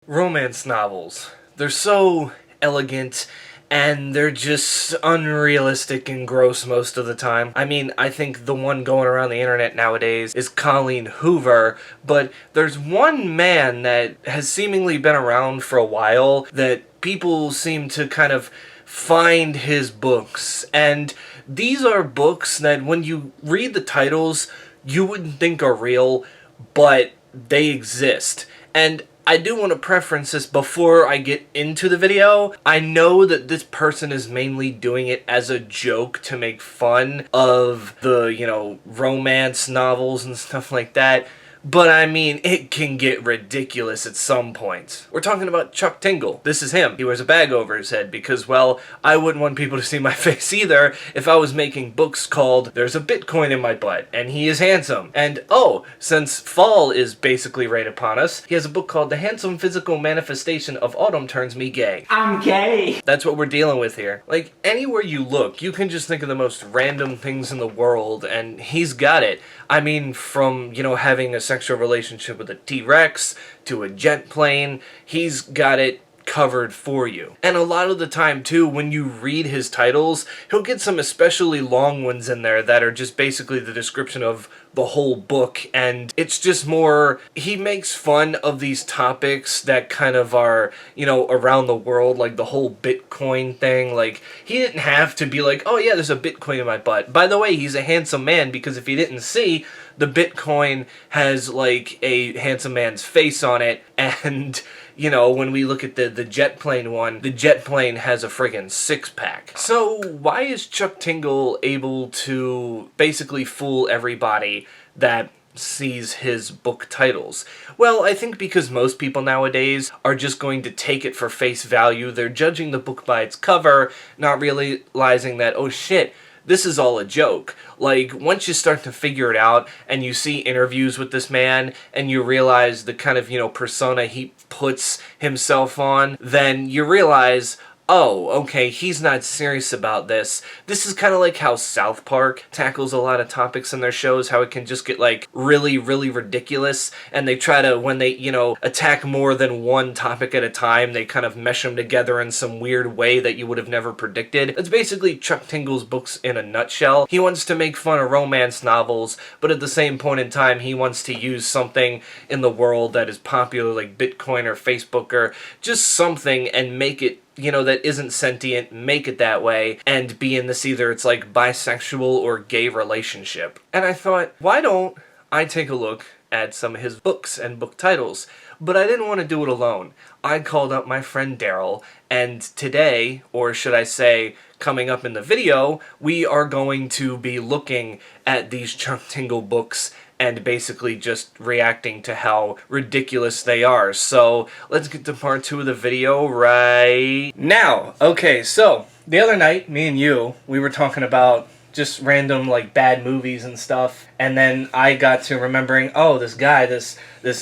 Romance novels. They're so elegant and they're just unrealistic and gross most of the time. I mean, I think the one going around the internet nowadays is Colleen Hoover, but there's one man that has seemingly been around for a while that people seem to kind of find his books. And these are books that when you read the titles, you wouldn't think are real, but they exist. And I do want to preference this before I get into the video. I know that this person is mainly doing it as a joke to make fun of the, romance novels and stuff like that. But I mean, it can get ridiculous at some points. We're talking about Chuck Tingle. This is him. He wears a bag over his head because, well, I wouldn't want people to see my face either if I was making books called There's a Bitcoin in My Butt, and he is handsome. And, oh, since fall is basically right upon us, he has a book called The Handsome Physical Manifestation of Autumn Turns Me Gay. I'm gay! That's what we're dealing with here. Like, anywhere you look, you can just think of the most random things in the world, and he's got it. I mean, from, having a sexual relationship with a T-Rex to a jet plane, he's got it covered for you. And a lot of the time too, when you read his titles, he'll get some especially long ones in there that are just basically the description of the whole book, and it's just more, he makes fun of these topics that kind of are, around the world, like the whole Bitcoin thing. Like, he didn't have to be like, oh yeah, there's a Bitcoin in my butt. By the way, he's a handsome man, because if you didn't see, the Bitcoin has like a handsome man's face on it, and when we look at the jet plane one, the jet plane has a friggin' six-pack. So why is Chuck Tingle able to basically fool everybody that sees his book titles? Well, I think because most people nowadays are just going to take it for face value. They're judging the book by its cover, not realizing that, oh shit, this is all a joke. Like, once you start to figure it out and you see interviews with this man and you realize the kind of, persona he puts himself on, then you realize, oh, okay, he's not serious about this. This is kind of like how South Park tackles a lot of topics in their shows, how it can just get, like, really, really ridiculous, and they try to, when they, attack more than one topic at a time, they kind of mesh them together in some weird way that you would have never predicted. It's basically Chuck Tingle's books in a nutshell. He wants to make fun of romance novels, but at the same point in time, he wants to use something in the world that is popular, like Bitcoin or Facebook or just something, and make it that isn't sentient, make it that way, and be in this either it's like bisexual or gay relationship. And I thought, why don't I take a look at some of his books and book titles? But I didn't want to do it alone. I called up my friend Daryl, and today, or should I say, coming up in the video, we are going to be looking at these Chuck Tingle books and basically just reacting to how ridiculous they are. So let's get to part 2 of the video right now. Okay, so the other night, me and you, we were talking about just random like bad movies and stuff, and then I got to remembering, oh, this guy, this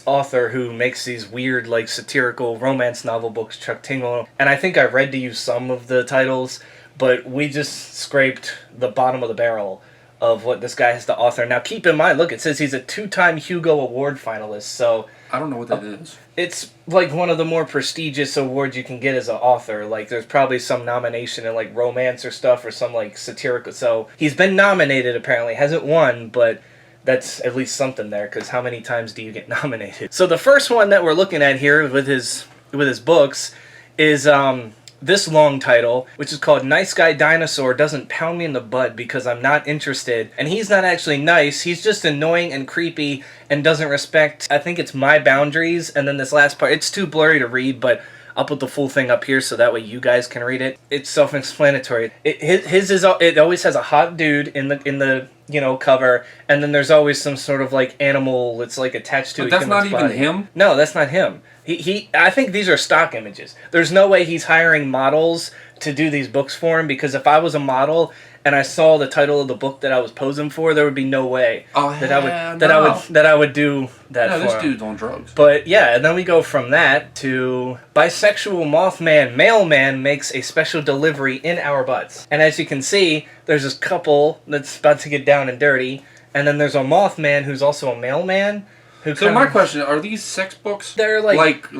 author who makes these weird like satirical romance novel books, Chuck Tingle, and I think I read to you some of the titles, but we just scraped the bottom of the barrel of what this guy has to author. Now keep in mind, look, it says he's a 2-time Hugo Award finalist, so I don't know what that is. It's like one of the more prestigious awards you can get as an author. Like, there's probably some nomination in like romance or stuff, or some like satirical. So he's been nominated apparently, hasn't won, but that's at least something there, because how many times do you get nominated? So the first one that we're looking at here with his books is this long title, which is called Nice Guy Dinosaur Doesn't Pound Me in the Butt Because I'm Not Interested. And he's not actually nice, he's just annoying and creepy and doesn't respect, I think it's my boundaries. And then this last part, it's too blurry to read, but I'll put the full thing up here so that way you guys can read it. It's self-explanatory. It always has a hot dude in the cover, and then there's always some sort of like animal that's like attached to it. But that's not even him? No, that's not him. I think these are stock images. There's no way he's hiring models to do these books for him, because if I was a model and I saw the title of the book that I was posing for, there would be no way that I would do that for this him. dude's on drugs. But yeah, and then we go from that to bisexual Mothman mailman makes a special delivery in our butts. And as you can see, there's this couple that's about to get down and dirty, and then there's a Mothman who's also a mailman. So my question, are these sex books? They're like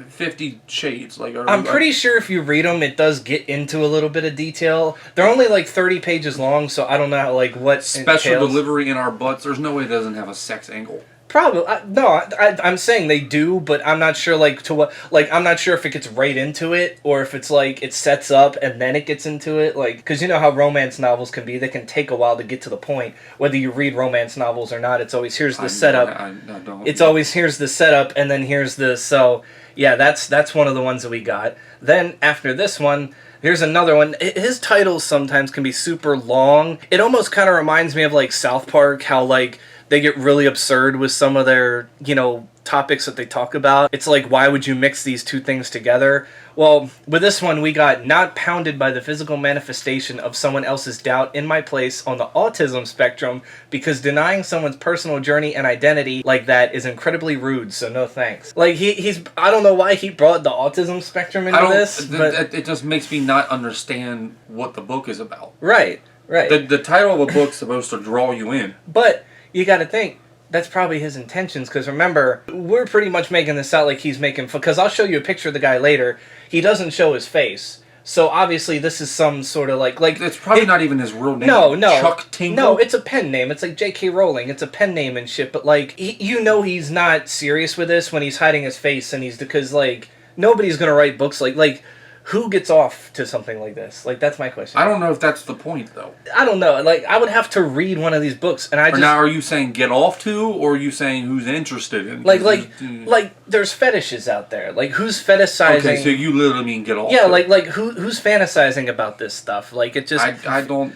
50 Shades. Like, I'm pretty sure if you read them, it does get into a little bit of detail. They're only like 30 pages long, so I don't know like what special entails. delivery in our butts. There's no way it doesn't have a sex angle. Probably I'm saying they do, but I'm not sure like to what. Like I'm not sure if it gets right into it or if it's like it sets up and then it gets into it. Like because you know how romance novels can be, they can take a while to get to the point. Whether you read romance novels or not, it's always here's the setup. I don't. It's always here's the setup and then here's the so yeah. That's one of the ones that we got. Then after this one. Here's another one. His titles sometimes can be super long. It almost kind of reminds me of like South Park, how like they get really absurd with some of their, you know, topics that they talk about. It's like, why would you mix these two things together? Well, with this one, we got not pounded by the physical manifestation of someone else's doubt in my place on the autism spectrum because denying someone's personal journey and identity like that is incredibly rude, so no thanks. Like, he's I don't know why he brought the autism spectrum into this, but... It just makes me not understand what the book is about. Right. The title of a book's supposed to draw you in. But you gotta think, that's probably his intentions, because remember, we're pretty much making this out like he's making... Because I'll show you a picture of the guy later. He doesn't show his face. So obviously this is some sort of like... It's probably not even his real name. No. Chuck Tingle? No, it's a pen name. It's like J.K. Rowling. It's a pen name and shit. But like, you know he's not serious with this when he's hiding his face. And he's... Because like, nobody's gonna write books like... Who gets off to something like this? Like, that's my question. I don't know if that's the point, though. I don't know. Like, I would have to read one of these books, and I just... Now, are you saying get off to, or are you saying who's interested in? Like, there's fetishes out there. Like, who's fetishizing... Okay, so you literally mean get off. Yeah, like who's fantasizing about this stuff? Like, it just... I don't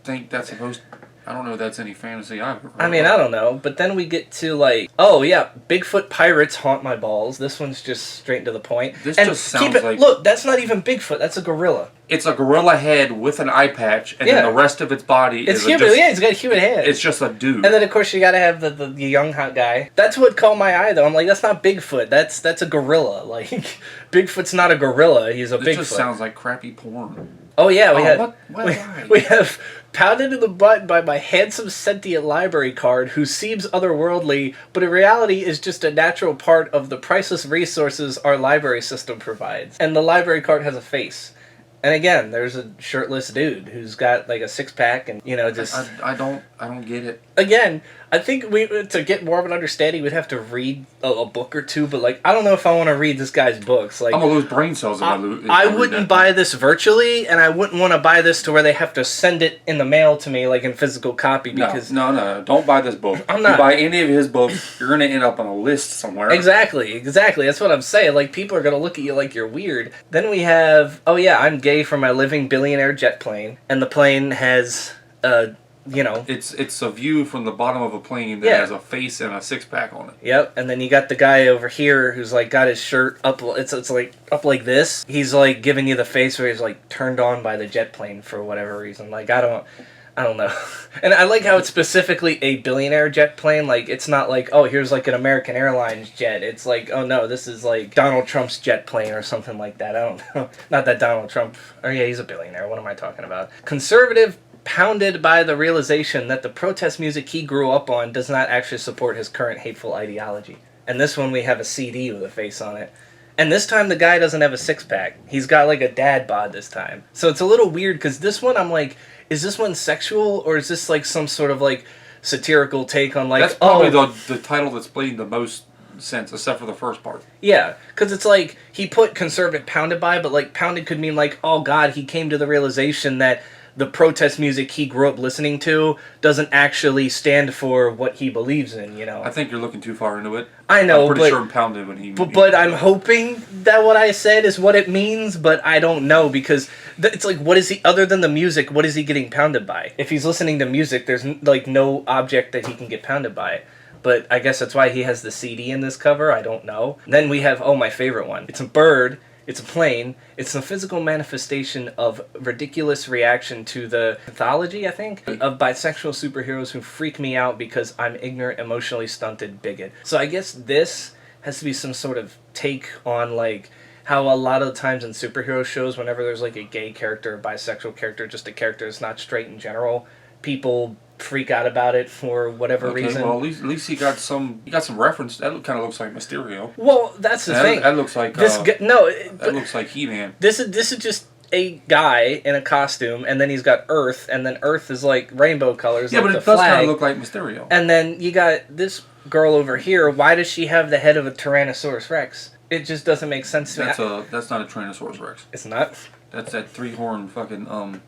think that's supposed... I don't know if that's any fantasy I've ever heard. I mean, I don't know. But then we get to, like... Oh, yeah. Bigfoot pirates haunt my balls. This one's just straight to the point. This just sounds like... Look, that's not even Bigfoot. That's a gorilla. It's a gorilla head with an eye patch, and then the rest of its body is human. Yeah, it's got a human head. It's just a dude. And then, of course, you gotta have the young, hot guy. That's what caught my eye, though. I'm like, that's not Bigfoot. That's a gorilla. Like, Bigfoot's not a gorilla. He's a Bigfoot. It just sounds like crappy porn. Oh, yeah. We have pounded in the butt by my handsome sentient library card who seems otherworldly, but in reality is just a natural part of the priceless resources our library system provides. And the library card has a face. And again, there's a shirtless dude who's got like a six-pack and, you know, just... I don't get it. Again, I think to get more of an understanding, we'd have to read a book or two, but like, I don't know if I want to read this guy's books. Like, I'm gonna lose brain cells if I wouldn't buy this virtually, and I wouldn't want to buy this to where they have to send it in the mail to me, like in physical copy, because... No, don't buy this book. I'm not... You buy any of his books, you're gonna end up on a list somewhere. Exactly. That's what I'm saying. Like, people are gonna look at you like you're weird. Then we have, oh yeah, I'm gay for my living billionaire jet plane, and the plane has... you know, it's a view from the bottom of a plane that has a face and a six-pack on it. Yep, and then you got the guy over here who's like got his shirt up. It's like up like this. He's like giving you the face where he's like turned on by the jet plane for whatever reason. Like I don't know. And I like how it's specifically a billionaire jet plane. Like it's not like, oh, here's like an American Airlines jet. It's like, oh no, this is like Donald Trump's jet plane or something like that. I don't know. Not that Donald Trump. Oh yeah, he's a billionaire. What am I talking about? Conservative. Pounded by the realization that the protest music he grew up on does not actually support his current hateful ideology. And this one we have a CD with a face on it. And this time the guy doesn't have a six-pack. He's got like a dad bod this time. So it's a little weird because this one I'm like, is this one sexual or is this like some sort of like satirical take on like... That's probably the title that's playing the most sense except for the first part. Yeah, because it's like he put conservative pounded by, but like pounded could mean like, oh God, he came to the realization that the protest music he grew up listening to doesn't actually stand for what he believes in, you know. I think you're looking too far into it. I know, I'm pretty sure I'm pounded when he... But I'm hoping that what I said is what it means, but I don't know, because it's like, what is he, other than the music, what is he getting pounded by? If he's listening to music, there's like no object that he can get pounded by. But I guess that's why he has the CD in this cover, I don't know. Then we have, oh, my favorite one. It's a bird. It's a plane. It's a physical manifestation of ridiculous reaction to the mythology, I think, of bisexual superheroes who freak me out because I'm ignorant, emotionally stunted bigot. So I guess this has to be some sort of take on, like, how a lot of the times in superhero shows, whenever there's, like, a gay character, a bisexual character, just a character that's not straight in general, people freak out about it for whatever reason. Well, at least he got some reference. That kind of looks like Mysterio. Well, that's the thing. That looks like that looks like He-Man. This is just a guy in a costume, and then he's got Earth, and then Earth is like rainbow colors. Yeah, like but the it does flag. kind of look like Mysterio. And then you got this girl over here. Why does she have the head of a Tyrannosaurus Rex? It just doesn't make sense to me. That's not a Tyrannosaurus Rex. It's not. That's that 3-horned fucking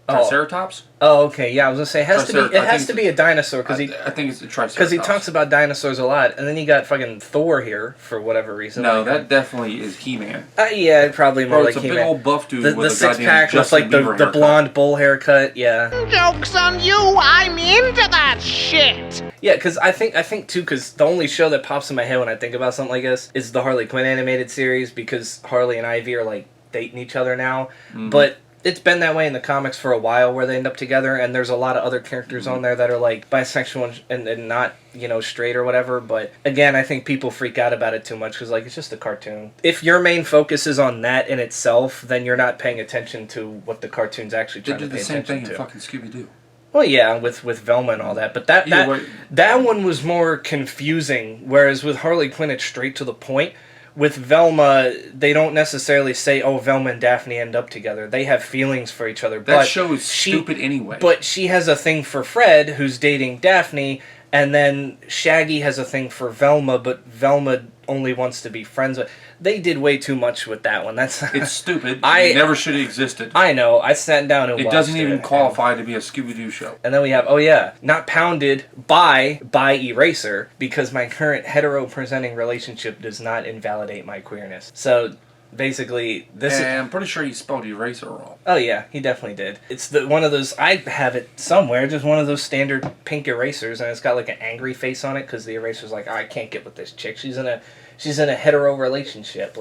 Triceratops. Oh, okay. Yeah, I was gonna say it has to be a dinosaur because I think it's a Triceratops. because he talks about dinosaurs a lot, and then you got fucking Thor here for whatever reason. No, that definitely is He-Man. Yeah, probably more like He-Man. It's a big old buff dude the with a six goddamn pack with like the blonde bull haircut. Yeah. Joke's on you, I'm into that shit! Yeah, because I think too, because the only show that pops in my head when I think about something like this is the Harley Quinn animated series, because Harley and Ivy are like dating each other now, but it's been that way in the comics for a while where they end up together, and there's a lot of other characters on there that are like bisexual and not, straight or whatever, but again, I think people freak out about it too much because like it's just a cartoon. If your main focus is on that in itself, then you're not paying attention to what the cartoon's actually trying to pay attention to. They did the same thing in fucking Scooby-Doo. Well, yeah, with Velma and all that, but that one was more confusing, whereas with Harley Quinn, it's straight to the point. With Velma, they don't necessarily say, oh, Velma and Daphne end up together. They have feelings for each other. That show is stupid anyway. But she has a thing for Fred, who's dating Daphne, and then Shaggy has a thing for Velma, but Velma only wants to be friends with... They did way too much with that one. It's stupid. It never should have existed. I know. I sat down and watched it. It doesn't even qualify to be a Scooby-Doo show. And then we have, not pounded by Eraser, because my current hetero-presenting relationship does not invalidate my queerness. So... basically, I'm pretty sure he spelled eraser wrong. Oh yeah, he definitely did. It's one of those, I have it somewhere, just one of those standard pink erasers, and it's got like an angry face on it because the eraser's like, I can't get with this chick. She's in a hetero relationship,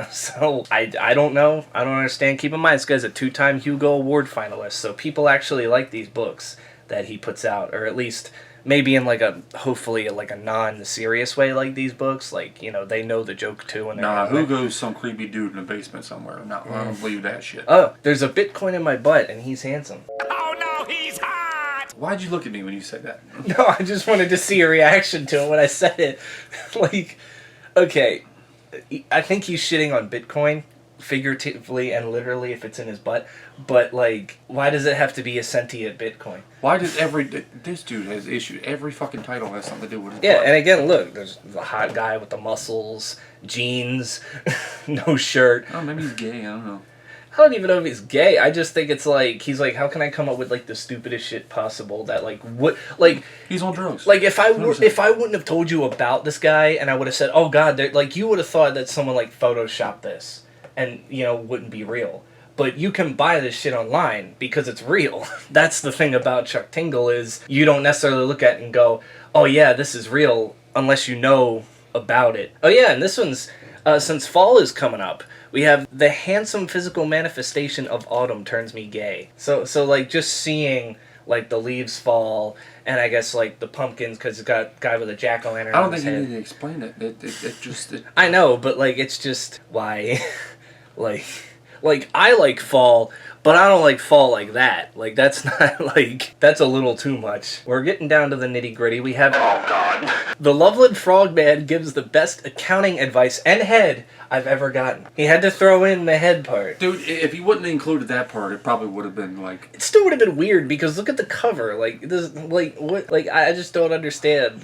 so I don't know. I don't understand. Keep in mind, this guy's a 2-time Hugo Award finalist, so people actually like these books that he puts out, or at least... maybe in hopefully a non-serious way, like these books, they know the joke too. And who goes some creepy dude in the basement somewhere? No, I don't believe that shit. Oh, there's a Bitcoin in my butt, and he's handsome. Oh no, he's hot! Why'd you look at me when you said that? No, I just wanted to see a reaction to it when I said it. Okay, I think he's shitting on Bitcoin, figuratively and literally if it's in his butt, but why does it have to be a sentient Bitcoin? Why does this dude has issued every fucking title has something to do with his butt. And again, look, there's the hot guy with the muscles, jeans, no shirt. Oh, maybe he's gay, I don't know. I don't even know if he's gay. I just think it's he's how can I come up with the stupidest shit possible that what he's on drugs. If I wouldn't have told you about this guy and I would have said, oh god, you would have thought that someone photoshopped this and wouldn't be real. But you can buy this shit online because it's real. That's the thing about Chuck Tingle is you don't necessarily look at it and go, oh yeah, this is real unless you know about it. Oh yeah, and this one's since fall is coming up. We have the handsome physical manifestation of autumn turns me gay. So just seeing the leaves fall, and I guess the pumpkins because it's got a guy with a jack-o'-lantern. I don't think you need to explain it. It just. I know, but it's just why, I like fall, but I don't like fall like that. That's not that's a little too much. We're getting down to the nitty gritty. We have the Loveland Frogman gives the best accounting advice and head I've ever gotten. He had to throw in the head part. Dude, if he wouldn't have included that part, it probably would have been It still would have been weird because look at the cover. This, what? I just don't understand.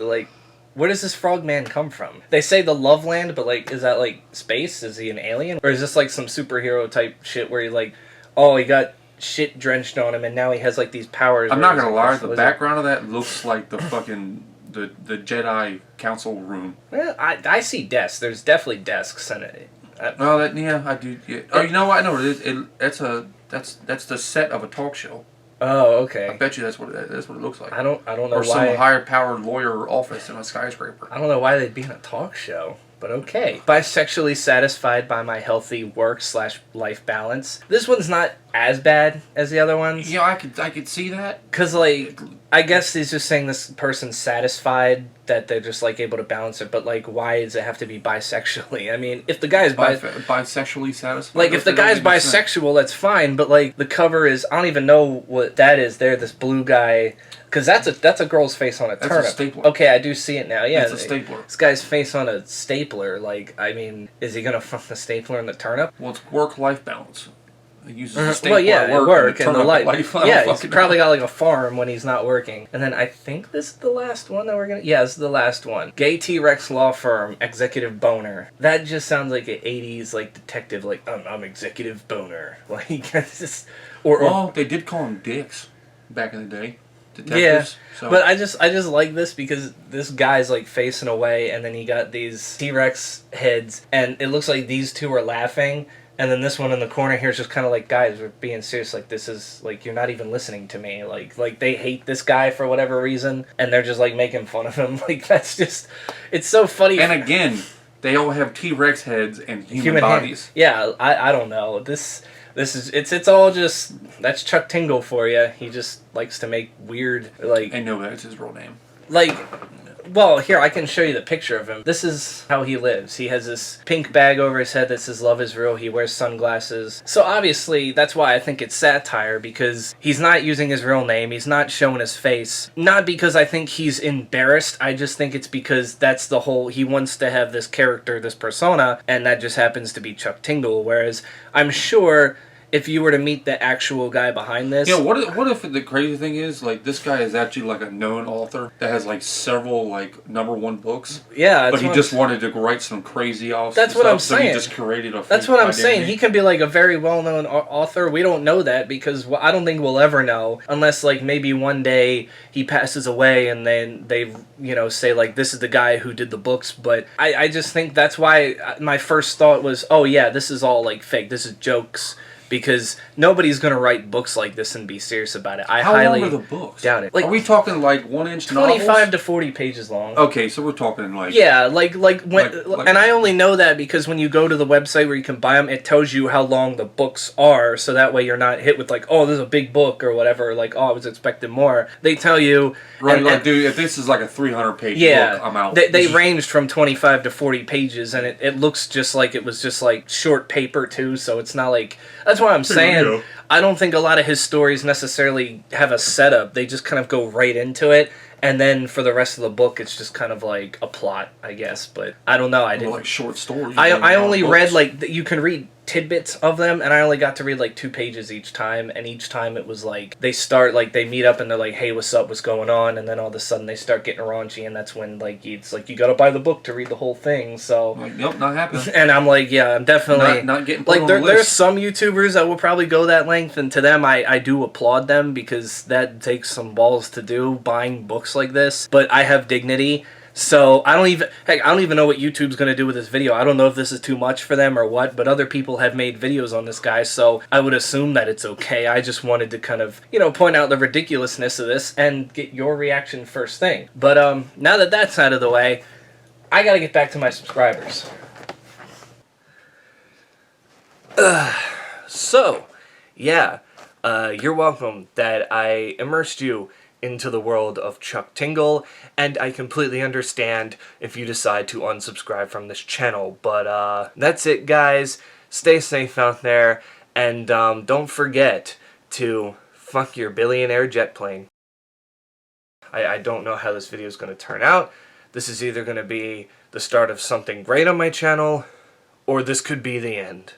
Where does this frogman come from? They say the Loveland, but is that space? Is he an alien? Or is this some superhero type shit where he got shit drenched on him and now he has these powers? I'm not gonna lie, the background of that looks like the fucking the Jedi council room. Well, I see desks. There's definitely desks in it. I do. Yeah. Oh, you know what? I know what it is. That's the set of a talk show. Oh, okay. I bet you that's what it looks like. I don't know or why. Some higher powered lawyer office in a skyscraper. I don't know why they'd be in a talk show, but okay. Bisexually satisfied by my healthy work/life balance. This one's not as bad as the other ones. Yeah, I could see that. Cause like, I guess he's just saying this person's satisfied that they're just like able to balance it, but like, why does it have to be bisexually? I mean, if the guy's Bisexually satisfied. like, if the guy's bisexual, that's fine. But like, the cover is, I don't even know what that is. There, this blue guy, because that's a girl's face on a turnip. That's a stapler. Okay, I do see it now. Yeah, it's a stapler. This guy's face on a stapler. Like, I mean, is he gonna fuck the stapler and the turnip? Well, it's work-life balance. He uses the stapler well, yeah, at work and the life. Yeah, he's probably got like a farm when he's not working. And then I think this is the last one that we're gonna. Yeah, this is the last one. Gay T-Rex law firm executive boner. That just sounds like an '80s like detective. Like I'm executive boner. Like it's just well, they did call him dicks back in the day. Detectives, yeah, so. but I just like this because this guy's like facing away, and then he got these T-Rex heads, and it looks like these two are laughing. And then this one in the corner here is just kind of like, guys, we're being serious. Like, this is, like, you're not even listening to me. Like they hate this guy for whatever reason, and they're just, like, making fun of him. Like, that's just, it's so funny. And again, they all have T-Rex heads and human bodies. Hand. Yeah, I don't know. This is, it's all just, that's Chuck Tingle for you. He just likes to make weird, like... I know that's his real name. Like... Well, here, I can show you the picture of him. This is how he lives. He has this pink bag over his head that says love is real. He wears sunglasses. So obviously, that's why I think it's satire, because he's not using his real name. He's not showing his face. Not because I think he's embarrassed. I just think it's because that's the whole... He wants to have this character, this persona, and that just happens to be Chuck Tingle. Whereas, I'm sure... If you were to meet the actual guy behind this... Yeah, what if the crazy thing is, like, this guy is actually, like, a known author that has, like, several, like, #1 books? Yeah. But he just wanted to write some crazy off That's what I'm so saying. he just created a That's what I'm identity. saying. He can be, like, a very well-known author. We don't know that because I don't think we'll ever know unless, like, maybe one day he passes away and then they, you know, say, like, this is the guy who did the books. But I just think that's why my first thought was, oh, yeah, this is all, like, fake. This is jokes. Because nobody's going to write books like this and be serious about it. How long are the books? Doubt it. Like, are we talking like 1-inch novels? 25 to 40 pages long. Okay, so we're talking like... Yeah, like and I only know that because when you go to the website where you can buy them, it tells you how long the books are, so that way you're not hit with like, oh, this is a big book or whatever, like, oh, I was expecting more. They tell you... Right, like, dude, if this is like a 300-page book, I'm out. They ranged from 25 to 40 pages, and it looks just like it was just like short paper too, so it's not like... That's what I'm saying. I don't think a lot of his stories necessarily have a setup. They just kind of go right into it, and then for the rest of the book, it's just kind of like a plot, I guess. But I don't know. I didn't like short stories. I only read like you can read tidbits of them, and I only got to read like 2 pages each time, and each time it was like they start like they meet up and they're like, hey, what's up, what's going on, and then all of a sudden they start getting raunchy, and that's when like it's like you gotta buy the book to read the whole thing. So like, nope, not happening. And I'm like, yeah, I'm definitely not getting like on the list. There's some YouTubers that will probably go that length, and to them I do applaud them because that takes some balls to do, buying books like this. But I have dignity. So I don't even know what YouTube's going to do with this video. I don't know if this is too much for them or what, but other people have made videos on this guy, so I would assume that it's okay. I just wanted to kind of, you know, point out the ridiculousness of this and get your reaction first thing. But now that that's out of the way, I got to get back to my subscribers. So, yeah, you're welcome that I immersed you into the world of Chuck Tingle, and I completely understand if you decide to unsubscribe from this channel, but that's it, guys. Stay safe out there, and don't forget to fuck your billionaire jet plane. I don't know how this video is going to turn out. This is either going to be the start of something great on my channel, or this could be the end.